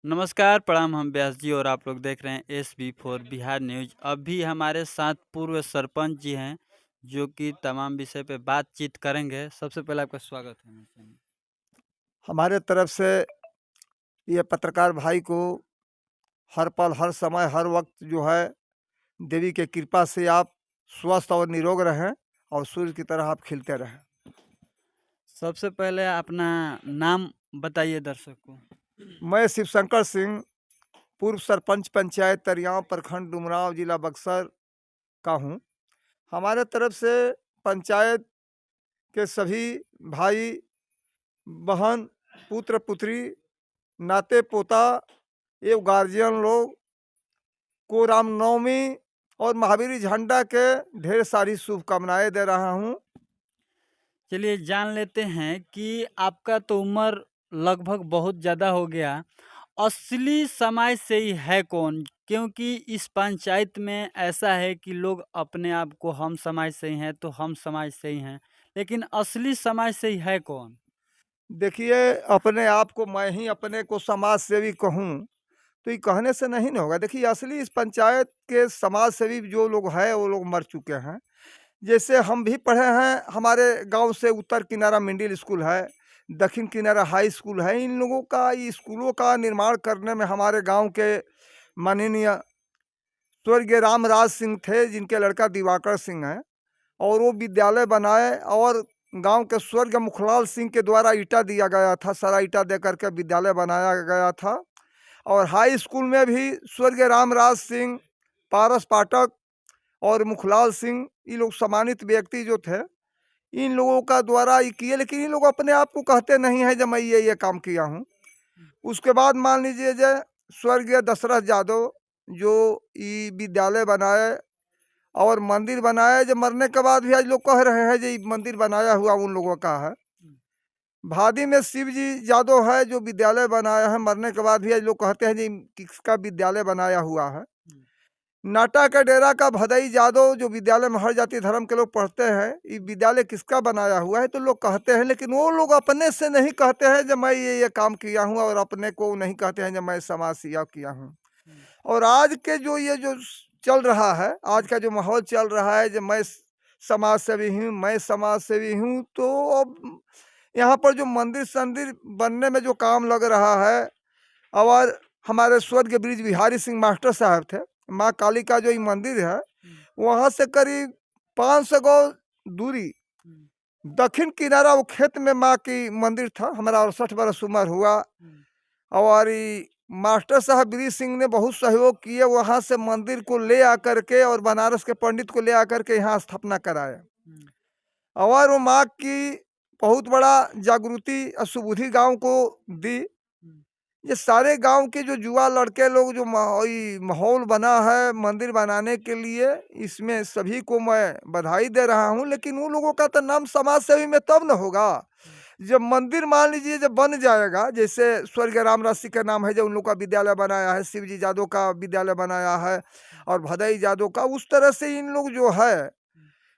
नमस्कार, प्रणाम। हम व्यास जी और आप लोग देख रहे हैं SB4 बिहार न्यूज़। अभी हमारे साथ पूर्व सरपंच जी हैं, जो कि तमाम विषय पे बातचीत करेंगे। सबसे पहले आपका स्वागत है हमारे चैनल। हमारे तरफ से ये पत्रकार भाई को हर पल, हर समय, हर वक्त जो है देवी के कृपा से आप स्वस्थ और निरोग रहें और सूर्य की तरह आप खिलते रहें। सबसे पहले अपना नाम बताइए दर्शक को। मैं शिवशंकर सिंह, पूर्व सरपंच पंचायत तरियाव, प्रखंड डुमरांव, जिला बक्सर का हूँ। हमारे तरफ से पंचायत के सभी भाई, बहन, पुत्र, पुत्री, नाते पोता एवं गार्जियन लोग को रामनवमी और महावीर झंडा के ढेर सारी शुभकामनाएं दे रहा हूँ। चलिए जान लेते हैं कि आपका तो उम्र लगभग बहुत ज़्यादा हो गया। असली समाज से ही है कौन? क्योंकि इस पंचायत में ऐसा है कि लोग अपने आप को हम समाज से ही हैं, तो हम समाज से ही हैं। लेकिन असली समाज से ही है कौन? देखिए, अपने आप को मैं ही अपने को समाज सेवी कहूँ, तो ये कहने से नहीं न होगा। देखिए, असली इस पंचायत के समाज सेवी जो लोग हैं, वो लोग मर चुके हैं। जैसे हम भी पढ़े हैं, हमारे गाँव से उत्तर किनारा मिडिल स्कूल है, दक्षिण किनारा हाई स्कूल है। इन लोगों का ये स्कूलों का निर्माण करने में हमारे गाँव के माननीय स्वर्गीय रामराज सिंह थे, जिनके लड़का दिवाकर सिंह हैं। और वो विद्यालय बनाए और गांव के स्वर्गीय मुखलाल सिंह के द्वारा ईंटा दिया गया था, सारा ईंटा दे करके विद्यालय बनाया गया था। और हाई स्कूल में भी स्वर्गीय रामराज सिंह, पारस पाठक और मुखलाल सिंह, ये लोग सम्मानित व्यक्ति जो थे, इन लोगों का द्वारा ये किए। लेकिन इन लोग अपने आप को कहते नहीं है जब मैं ये काम किया हूँ। उसके बाद मान लीजिए जय स्वर्गीय दशरथ यादव, जो ये विद्यालय बनाए और मंदिर बनाया, जब मरने के बाद भी आज लोग कह रहे हैं जो ये मंदिर बनाया हुआ उन लोगों का है। भादी में शिव जी यादव है, जो विद्यालय बनाया है, मरने के बाद भी आज लोग कहते हैं जी किसका विद्यालय बनाया हुआ है। नाटा का डेरा का भदई यादव, जो विद्यालय में हर जाति धर्म के लोग पढ़ते हैं, ये विद्यालय किसका बनाया हुआ है, तो लोग कहते हैं। लेकिन वो लोग अपने से नहीं कहते हैं जब मैं ये काम किया हूँ, और अपने को नहीं कहते हैं जब मैं समाज सेवा किया हूँ। और आज के जो ये जो चल रहा है, आज का जो माहौल चल रहा है, जब मैं समाज सेवी हूँ, मैं समाज सेवी हूँ, तो अब यहाँ पर जो मंदिर संदिर बनने में जो काम लग रहा है, और हमारे स्वर्गीय ब्रिज बिहारी सिंह मास्टर साहब थे, माँ काली का जो ये मंदिर है, वहाँ से करीब 500 गौ दूरी दक्षिण किनारा वो खेत में माँ की मंदिर था। हमारा 68 बरस उम्र हुआ, और ये मास्टर साहब ब्रिज सिंह ने बहुत सहयोग किए, वहाँ से मंदिर को ले आकर के और बनारस के पंडित को ले आकर के यहाँ स्थापना कराया। और वो माँ की बहुत बड़ा जागृति सुबुद्धि गांव को दी। ये सारे गांव के जो युवा लड़के लोग जो माहौल बना है मंदिर बनाने के लिए, इसमें सभी को मैं बधाई दे रहा हूँ। लेकिन उन लोगों का तो नाम समाज सेवी में तब न होगा जब मंदिर मान लीजिए जब बन जाएगा। जैसे स्वर्गीय रामराज का नाम है, जो उन लोग का विद्यालय बनाया है, शिवजी यादव का विद्यालय बनाया है, और भदई यादव का। उस तरह से इन लोग जो है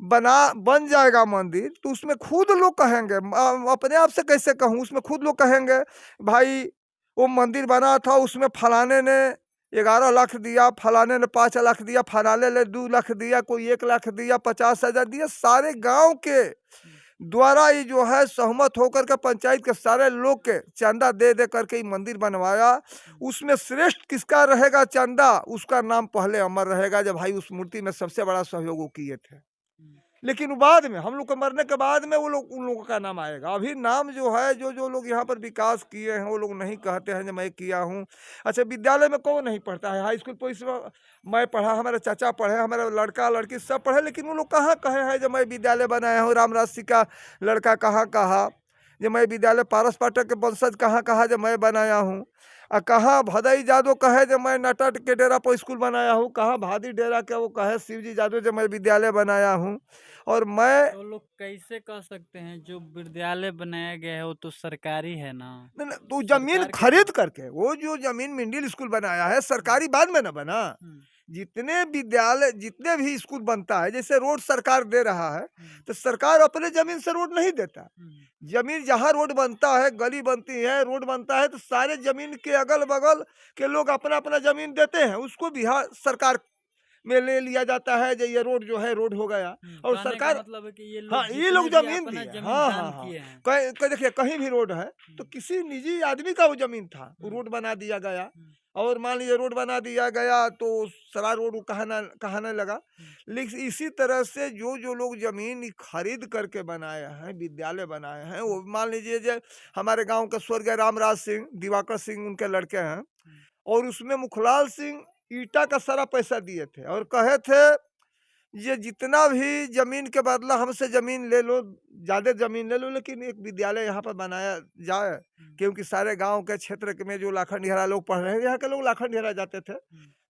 बन जाएगा मंदिर, तो उसमें खुद लोग कहेंगे, अपने आप से कैसे कहूँ, उसमें खुद लोग कहेंगे भाई वो मंदिर बना था, उसमें फलाने ने 11 लाख दिया, फलाने ने 5 लाख दिया, फलाने ने 2 लाख दिया, कोई 1 लाख दिया, 50,000 दिया। सारे गांव के द्वारा ये जो है सहमत होकर के पंचायत के सारे लोग के चंदा दे दे करके ये मंदिर बनवाया। उसमें श्रेष्ठ किसका रहेगा चंदा, उसका नाम पहले अमर रहेगा, जब भाई उस मूर्ति में सबसे बड़ा सहयोग वो किए थे। लेकिन बाद में हम लोग के मरने के बाद में वो लोग उन लोगों का नाम आएगा। अभी नाम जो है जो जो लोग यहाँ पर विकास किए हैं, वो लोग नहीं कहते हैं जो मैं किया हूँ। अच्छा, विद्यालय में कौन नहीं पढ़ता है? हाई स्कूल तो इस मैं पढ़ा, हमारे चाचा पढ़े, हमारा लड़का लड़की सब पढ़े, लेकिन वो लोग कहाँ कहे हैं जब मैं विद्यालय बनाया हूँ? रामराज सिंह का लड़का कहाँ कहा जब मैं विद्यालय, पारस पाठक के वंशज कहाँ कहा जब मैं बनाया हूँ? कहाँ भदई यादव कहे जब मैं नटट के डेरा पर स्कूल बनाया हूँ? कहाँ भादी डेरा के वो कहे शिवजी यादव जब मैं विद्यालय बनाया हूँ? और मैं तो लोग कैसे कह सकते हैं जो विद्यालय बनाया गया है वो तो सरकारी है ना? तो जमीन सरकार के खरीद करके, वो जो जमीन मिडिल स्कूल बनाया है सरकारी बाद में ना बना। जितने विद्यालय जितने भी स्कूल बनता है, जैसे रोड सरकार दे रहा है, तो सरकार अपने जमीन से रोड नहीं देता। जमीन जहाँ रोड बनता है, गली बनती है, रोड बनता है, तो सारे जमीन के अगल बगल के लोग अपना अपना जमीन देते हैं, उसको बिहार सरकार में ले लिया जाता है। जो ये रोड जो है रोड हो गया, और कहने का सरकार, मतलब है कि ये हाँ, लोग ये जितने लोग भी जमीन अपना दिए, जमीन हाँ दान हाँ हाँ, किए हैं। कहीं देखिए कहीं भी रोड है तो किसी निजी आदमी का वो जमीन था, वो रोड बना दिया गया, और मान लीजिए रोड बना दिया गया तो सारा रोड कहने लगा। लेकिन इसी तरह से जो जो लोग जमीन खरीद करके बनाए हैं, विद्यालय बनाए हैं, वो मान लीजिए जो हमारे गांव के स्वर्गीय रामराज सिंह, दिवाकर सिंह उनके लड़के हैं, और उसमें मुखलाल सिंह ईटा का सारा पैसा दिए थे और कहे थे ये जितना भी जमीन के बदला हमसे जमीन ले लो, ज्यादा जमीन ले लो, लेकिन एक विद्यालय यहाँ पर बनाया जाए, क्योंकि सारे गांव के क्षेत्र में जो लाखनडिहरा लोग पढ़ रहे हैं, यहाँ के लोग लाखनडिहरा जाते थे,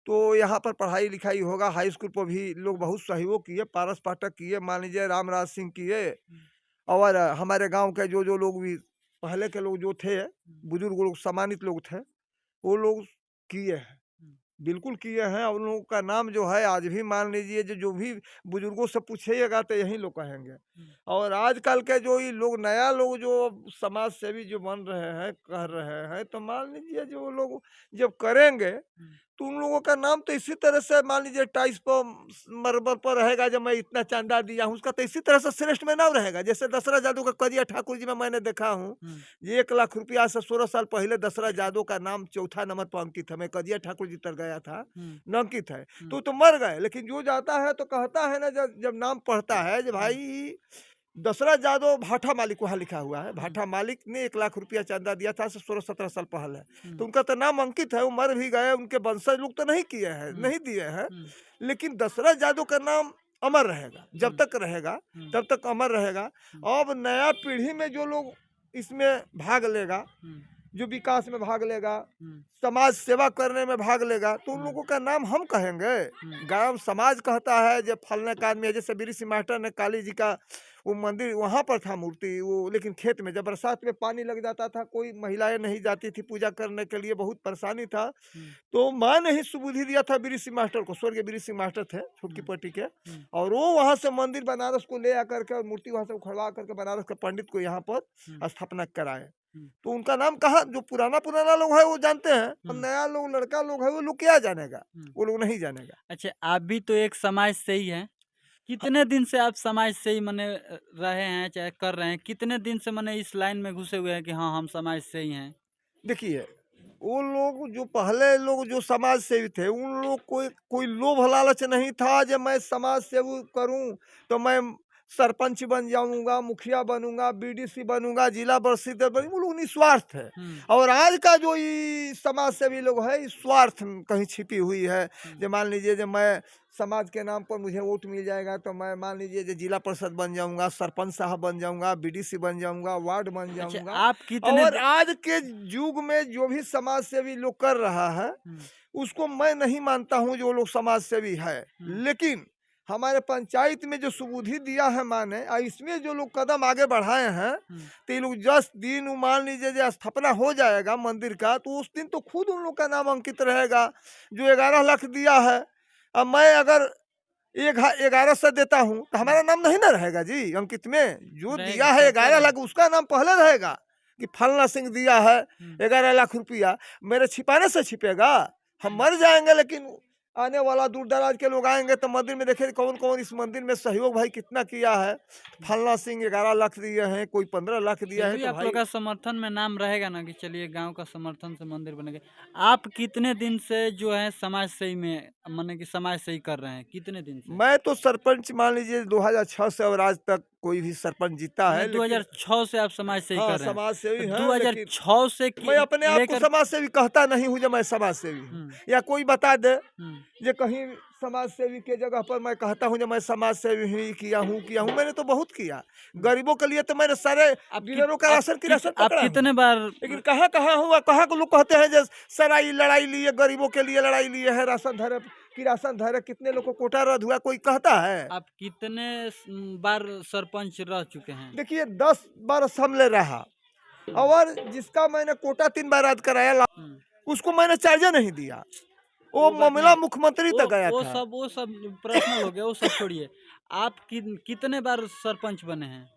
तो यहाँ पर पढ़ाई लिखाई होगा। हाई स्कूल पर भी लोग बहुत सहयोग किए, पारस पाठक किए, मान लीजिए रामराज सिंह किए, और हमारे गांव के जो जो लोग भी पहले के लोग जो थे, बुजुर्ग लोग, सम्मानित लोग थे, वो लोग किए हैं, बिल्कुल किए हैं। और उन लोगों का नाम जो है आज भी मान लीजिए जो भी बुजुर्गों से पूछिएगा तो यही लोग कहेंगे। और आजकल के जो ये लोग नया लोग जो समाज सेवी जो बन रहे हैं, कह रहे हैं, तो मान लीजिए जो लोग जब करेंगे तो उन लोगों का नाम तो इसी तरह से मान लीजिए टाइस पर, मरबल पर रहेगा, जब मैं इतना चांदा दिया हूँ, उसका तो इसी तरह से श्रेष्ठ में नाम रहेगा। जैसे दशरथ यादव का करिया ठाकुर जी में मैंने देखा हूँ, ये 1 लाख रुपया से 16 साल पहले दशरथ यादव का नाम चौथा नंबर पर अंकित है। मैं करिया ठाकुर जी तर गया था, न अंकित है, तो मर गए। लेकिन जो जाता है तो कहता है ना, जब नाम पढ़ता है, जब भाई दशरथ यादव भाठा मालिक वहाँ लिखा हुआ है, भाठा मालिक ने 1 लाख रुपया चंदा दिया था 16-17 साल पहले, तो उनका तो नाम अंकित है, वो मर भी गए, उनके वंशज लोग तो नहीं किए हैं, नहीं दिए हैं, लेकिन दशरथ यादव का नाम अमर रहेगा, जब तक रहेगा तब तक अमर रहेगा। अब नया पीढ़ी में जो लोग इसमें भाग लेगा, जो विकास में भाग लेगा, समाज सेवा करने में भाग लेगा, तो उन लोगों का नाम हम कहेंगे। गांव समाज कहता है जब फलने का आदमी है, जैसे बीरी सिंह मास्टर ने काली जी का वो मंदिर वहाँ पर था मूर्ति, वो लेकिन खेत में जब बरसात में पानी लग जाता था, कोई महिलाएं नहीं जाती थी पूजा करने के लिए, बहुत परेशानी था, तो माँ ने ही सुबुद्धि दिया था बीरी सिंह मास्टर को, स्वर्गीय बीरी सिंह मास्टर थे छुटकी पट्टी के, और वो वहाँ से मंदिर बनारस को ले आकर के और मूर्ति वहाँ से उखड़वा करके बनारस के पंडित को यहाँ पर स्थापना कराए। तो उनका नाम कहाँ, जो पुराना पुराना लोग है वो जानते हैं, और नया लोग लड़का लोग है वो लोग क्या जानेगा, वो लोग नहीं जानेगा। अच्छा, आप भी तो एक समाज से ही हैं, कितने दिन से आप समाज से ही मने रहे हैं, चाहे कर रहे हैं, कितने दिन से मने इस लाइन में घुसे हुए हैं कि हाँ हम समाज से ही हैं? देखिए, वो लोग जो पहले लोग जो समाज सेवी थे, उन लोग कोई लोभ लालच नहीं था जो मैं समाज सेवा करूं तो मैं सरपंच बन जाऊंगा, मुखिया बनूंगा, बीडीसी बनूंगा, जिला परिषद बनूंगा, वो लोग निस्वार्थ है। और आज का जो ये समाज सेवी लोग है, इस स्वार्थ कहीं छिपी हुई है। जो मान लीजिए जब मैं समाज के नाम पर मुझे वोट मिल जाएगा तो मैं मान लीजिए जो जिला परिषद बन जाऊंगा, सरपंच साहब बन जाऊंगा, बीडीसी बन जाऊंगा, वार्ड बन जाऊंगा। आप कितने और आज के युग में जो भी समाज सेवी लोग कर रहा है, उसको मैं नहीं मानता हूँ जो लोग समाज सेवी है। लेकिन हमारे पंचायत में जो सुबुद्धि दिया है माने, इसमें जो लोग कदम आगे बढ़ाए हैं, तो ये लोग जिस दिन मान लीजिए जो स्थापना हो जाएगा मंदिर का, तो उस दिन तो खुद उन लोग का नाम अंकित रहेगा। जो 11 लाख दिया है, अब मैं अगर 1100 देता हूँ तो हमारा नाम नहीं ना रहेगा जी अंकित में। जो दिया है 11 लाख उसका नाम पहले रहेगा कि फलना सिंह दिया है 11 लाख रुपया, मेरे छिपाने से छिपेगा? हम मर जाएंगे, लेकिन आने वाला दूर दराज के लोग आएंगे तो मंदिर में देखेंगे कौन कौन इस मंदिर में सहयोग भाई कितना किया है। फलना सिंह 11 लाख दिए हैं, कोई 15 लाख दिया है, तो आप लोग का समर्थन में नाम रहेगा ना कि चलिए गांव का समर्थन से मंदिर बनेगा। आप कितने दिन से जो है समाज सेवी में माने कि समाज सेवी कर रहे हैं, कितने दिन से? मैं तो सरपंच मान लीजिए 2006 से और आज तक कोई भी सरपंच जीता है। 2006 से आप समाज सेवी कर रहे हैं? समाज सेवी है। 2006 से मैं अपने आप को समाज सेवी कहता नहीं हूँ जब मैं समाज सेवी हूँ, या कोई बता दे ये कहीं समाज सेवी के जगह पर मैं कहता हूँ जब मैं समाज सेवी ही किया हूँ। मैंने तो बहुत किया गरीबों के लिए, तो मैंने सारे डीलरों का राशन की राशन पकड़ा। कितने बार, लेकिन कहाँ हुआ, कहाँ को लोग कहते हैं जैसे सराई लड़ाई लिए, गरीबों के लिए लड़ाई लिए है, राशन धरे की राशन धरे, कितने लोग को कोटा रद्द हुआ, कोई कहता है? आप कितने बार सरपंच रह चुके हैं? देखिए 10 बार असम्बली रहा, और जिसका मैंने कोटा 3 बार रद्द कराया उसको मैंने चार्जर नहीं दिया। वो बात मामला नहीं। मुख्यमंत्री तक गया था। वो सब पर्सनल हो गया, वो सब छोड़िए। आप कितने बार सरपंच बने हैं?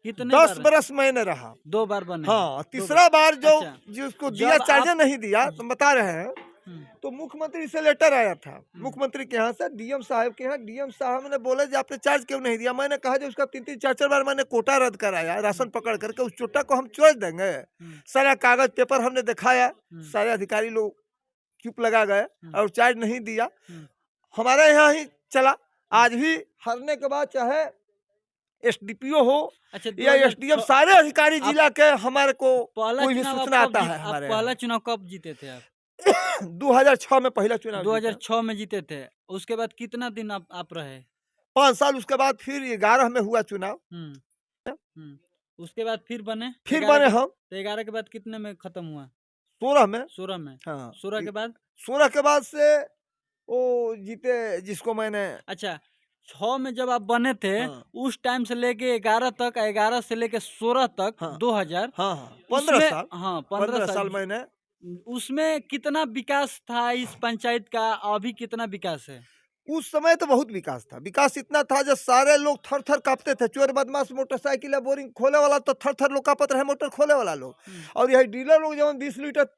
कितने 10 बार? बरस मैंने रहा। 2 बार बने हैं, हाँ, 2 बार। तीसरा बार जो अच्छा, जिसको दिया जब चार्जर आप नहीं दिया तो बता रहे हैं, हुँ, तो मुख्यमंत्री से लेटर आया था। हुँ, मुख्यमंत्री के यहाँ से डीएम साहब के यहाँ, डीएम साहब ने बोले जी आपने चार्ज क्यों नहीं दिया। मैंने कहा जो उसका 3-3 4-4 बार मैंने कोटा रद्द कराया, राशन पकड़ करके उस चुट्टा को हम छोड़ देंगे। हुँ, सारा कागज पेपर हमने दिखाया, हुँ, सारे अधिकारी लोग चुप लगा गए हुँ, और चार्ज नहीं दिया। हुँ। हमारे यहाँ ही चला। हुँ। आज भी हारने के बाद चाहे एसडीपीओ हो अच्छा, या एसडीएम, 2006 सारे अधिकारी आप जिला के हमारे को पहला कोई भी चुनाव आप सूचना कब आता जीत है आप हमारे पहला यहाँ। चुनाव कब जीते थे आप? 2006 में पहला चुनाव जीता। 2006 में जीते थे। उसके बाद कितना दिन आप रहे? 5 साल उसके बाद फिर 11 में हुआ चुनाव। हुँ, हुँ। उसके बाद फिर बने? फिर 11 बने के हम तो 11 के बाद कितने में खत्म हुआ? 16 में। 16 में? हाँ, 16 के बाद? 16 के बाद से वो जीते जिसको मैंने। अच्छा, 6 में जब आप बने थे, हाँ, उस टाइम से लेके 11 तक, 11 से लेके 16 तक हाँ, 2000 हाँ, हाँ, 15 उसमें साल, हाँ, 15 15 साल साल मैंने। उसमें कितना विकास था इस पंचायत का? अभी कितना विकास है? उस समय तो बहुत विकास था। विकास इतना था जो सारे लोग थर-थर काँपते थे। चोर बदमाश मोटरसाइकिल या बोरिंग खोले वाला तो थर-थर लोग काँपत रहे, मोटर खोले वाला लोग। हुँ, और यही डीलर लोग जवन 20 लीटर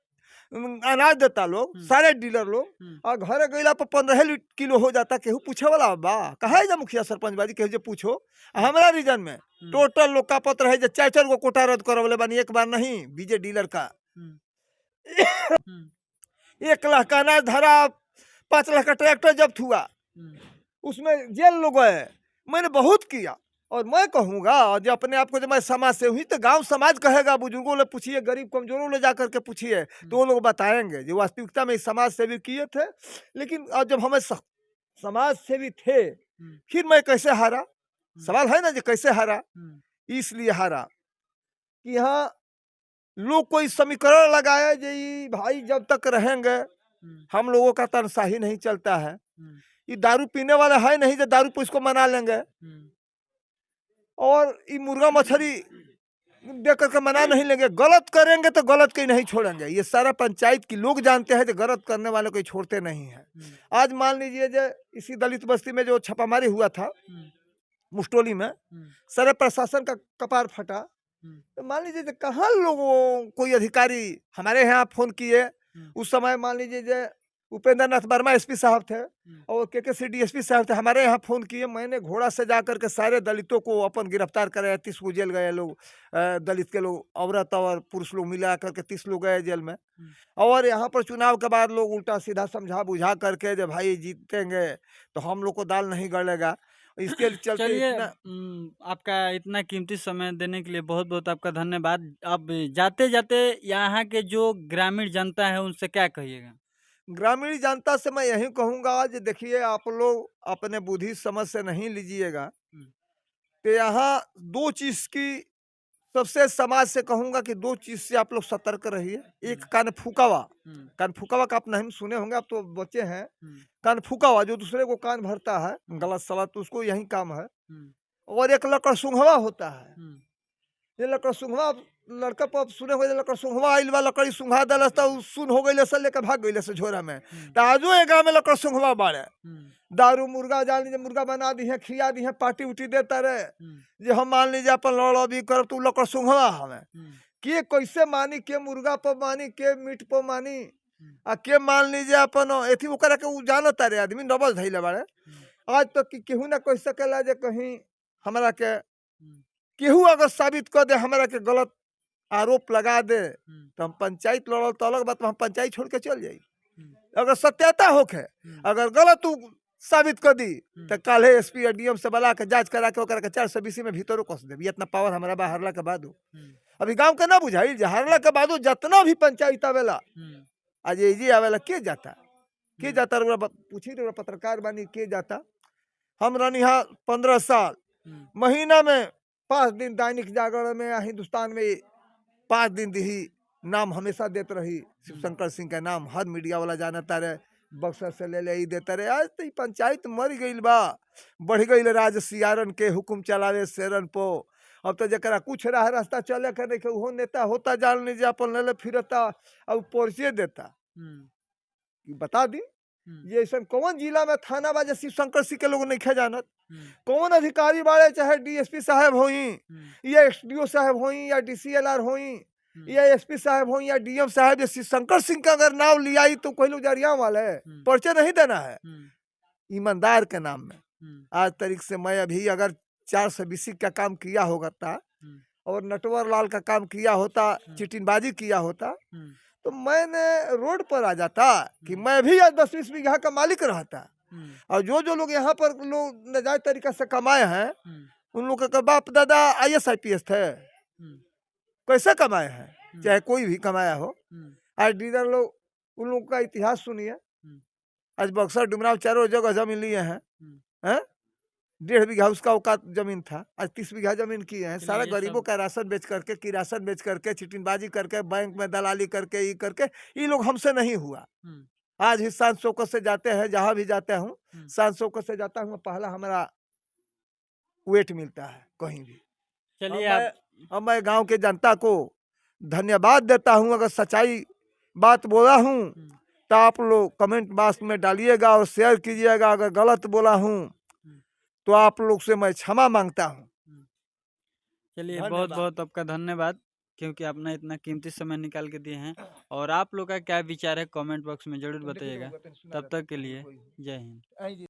अनाज देता लोग, हुँ, सारे डीलर लोग, हुँ, और घरे गइला पर 15 किलो हो जाता। केहू पूछे वाला बा? काहे जा मुखिया सरपंच बाजी केहू जे पूछो। हुँ, हमरा रीजन में हुँ, टोटल लोग काँपत रहे जे 4-4 गो कोटा रद्द करवले बानी, एक बार नहीं, बीजे डीलर का। हुँ, हुँ, 1 लाख का अनाज धरा, 5 लाख का ट्रैक्टर जब्त हुआ। हुँ, उसमें जेल लोग गए। मैंने बहुत किया और मैं कहूँगा जो अपने आप को जब मैं समाज से हुई तो गांव समाज कहेगा। बुजुर्गों ले पूछिए, गरीब कमजोरों ले जा करके पूछिए तो हुँ, वो लोग बताएंगे जो वास्तविकता में इस समाज सेवी किए थे। लेकिन जब हमें समाज सेवी थे, हुँ, फिर मैं कैसे हारा? हुँ, सवाल है ना जो कैसे हारा? हुँ, इसलिए हारा कि यहाँ लोग कोई समीकरण लगाए जो ये भाई जब तक रहेंगे हुँ, हम लोगों का तनसाही नहीं चलता है। हुँ, ये दारू पीने वाला है नहीं जो दारू पे इसको मना लेंगे, हुँ, और ये मुर्गा मछली दे करके मना नहीं लेंगे। गलत करेंगे तो गलत के नहीं छोड़ेंगे। ये सारा पंचायत के लोग जानते हैं जो गलत करने वालों को छोड़ते नहीं हैं। हुँ, आज मान लीजिए जो इसी दलित बस्ती में जो छापामारी हुआ था हुँ, मुस्टोली में, हुँ, सारे प्रशासन का कपार फटा। हुँ, तो मान लीजिए जो कहाँ लोगों कोई अधिकारी हमारे यहाँ फोन किए। हुँ, उस समय मान लीजिए जो उपेंद्र नाथ वर्मा एसपी साहब थे हुँ, और के डीएसपी साहब थे, हमारे यहाँ फोन किए। मैंने घोड़ा से जा करके सारे दलितों को अपन गिरफ्तार कराया। 30 को जेल गए लोग, दलित के लोग, औरत और पुरुष लोग मिला करके 30 लोग गए जेल में। हुँ। और यहाँ पर चुनाव के बाद लोग उल्टा सीधा समझा बुझा करके जब भाई जीतेंगे तो हम लोग को दाल नहीं गलेगा। इसके चलते चलिए, इतना। आपका इतना कीमती समय देने के लिए बहुत-बहुत आपका धन्यवाद। अब जाते-जाते यहाँ के जो ग्रामीण जनता है उनसे क्या कहिएगा? ग्रामीण जनता से मैं यही कहूँगा कि देखिए आप लोग अपने बुद्धि समझ से नहीं लीजिएगा। हुँ, तो यहाँ 2 चीज़ की सबसे समाज से कहूँगा कि 2 चीज़ से आप लोग सतर्क रहिए। एक हुँ, कान-फूकावा। हुँ, कान-फूकावा का आप नहीं सुने होंगे, आप तो बच्चे हैं। हुँ, कान-फूकावा जो दूसरे को कान भरता है, हुँ, गलत-सलत, तो उसको यही काम है। हुँ, और एक लकड़सुंघवा होता है। हुँ, ये लकड़सुंघवा लड़का पर सुने होगे, लकड़सुंघवा आइल बा, लकड़ी सुंघा देलस त उ सुन हो गइले से लेके भाग गइले से झोरा में। हुँ, त आजो ए गाँव में लकड़सुंघवा बाड़े। हुँ, दारू मुर्गा जान लीजिए, मुर्गा बना दी है, खिया दी है, पार्टी उटी देता रहे। हुँ, जे हम मान लीजिए अपन लड़ भी करब तो लकड़सुंघवा हमें। हुँ, के कैसे मानी, के मुर्गा पर मानी, के मीट पर मानी, हुँ, आ के मान लीजिए अपन एथी ओकरा के उ जानता रे आदमी डबल धइले बाड़े। हुँ, आज तक कि केहू ना कह सकेला जे कहीं हमरा के हुँ, केहू अगर साबित कर दे, हमरा के गलत आरोप लगा दे, हुँ, तो हम पंचायत लड़ल तो अलग बात, हम पंचायत छोड़ के चल जाई। हुँ, अगर सत्यता होखे, हुँ, अगर गलत उ साबित कर दी हुँ, तो काल्हे एसपी और डीएम से बुला के जांच करा के ओकरा के 420 में भीतरों कस देब। इतना पावर हमरा बा हारला के बादो। हुँ, अभी गांव के ना बुझाई जे हारला के बादो जितना भी पंचायत आवेला, हुँ, आज एजी आवेला के जाता, के हुँ, जाता रउरा पूछी रउरा पत्रकार बानी के जाता। हम रहनी यहाँ 15 साल, हुँ, महीना में 5 दिन दैनिक जागरण में या हिंदुस्तान में 5 दिन दी नाम हमेशा देते रही। हुँ, शिवशंकर सिंह का नाम हर मीडिया वाला जानता रहे। बक्सर से ले ले ही देता रहे। आज तो ई पंचायत मर गईल बा, बढ़ गईल राज सियारन के हुकुम चलावे शेरन पो। अब तो जरा कुछ राह रास्ता चले के देखे उहो नेता होता, जान लीजिए अपन ले ले फिरता और परिचय देता हुँ, कि बता दी ये ऐसा कौन जिला में थाना बा जे शिव शंकर सिंह के लोग नहीं खे जानत। हम्म, कौन अधिकारी बाड़े चाहे डीएसपी साहब होई हम्म, या एसडीओ साहब होई या डीसीएलआर होई या एसपी साहब होई या डीएम साहब, जे शिव शंकर सिंह का अगर नाम लिया ही तो कोई लोग जरिया वाले पर्चे नहीं देना है हम्म, ईमानदार के नाम में। हम्म, आज तारीख से मैं अभी अगर 420 का काम किया होगा था हम्म, और नटवर लाल का काम किया होता, चिटिंगबाजी किया होता, हम्म, तो मैंने रोड पर आ जाता कि मैं भी आज 10-20 बीघा का मालिक रहता। हम्म, और जो लोग यहाँ पर लोग नाजायज तरीका से कमाए हैं, हम्म, उन लोग के बाप दादा आईएएस आईपीएस थे, हम्म, कैसे कमाए हैं, चाहे कोई भी कमाया हो। हम्म, आज डीलर लोग, उन लोगों का इतिहास सुनिए। हम्म, आज बक्सर डुमराव चारों जगह जमीन लिए हैं, हम्म। हैं? 1.5 बीघा उसका औकात जमीन था, आज 30 बीघा जमीन किए हैं। सारा चलिए गरीबों सब का राशन बेच करके, किरासन बेच करके, चिटिंगबाजी करके, बैंक में दलाली करके, ये करके, ये लोग हमसे नहीं हुआ। हम्म, आज ही शान शौकत से जाते हैं, जहां भी जाते हूँ, हम्म, शान शौकत से जाता हूँ, पहला हमारा वेट मिलता है कहीं भी। चलिए आप अब मैं गांव के जनता को धन्यवाद देता हूं। अगर सच्चाई बात बोला हूं तो आप लोग कमेंट बॉक्स में डालिएगा और शेयर कीजिएगा। अगर गलत बोला हूं तो आप लोग से मैं क्षमा मांगता हूं। चलिए बहुत धन्यवाद। बहुत आपका धन्यवाद, क्योंकि आपने इतना कीमती समय निकाल के दिए हैं। और आप लोग का क्या विचार है कमेंट बॉक्स में जरूर बताइएगा। तब तक के लिए जय हिंद।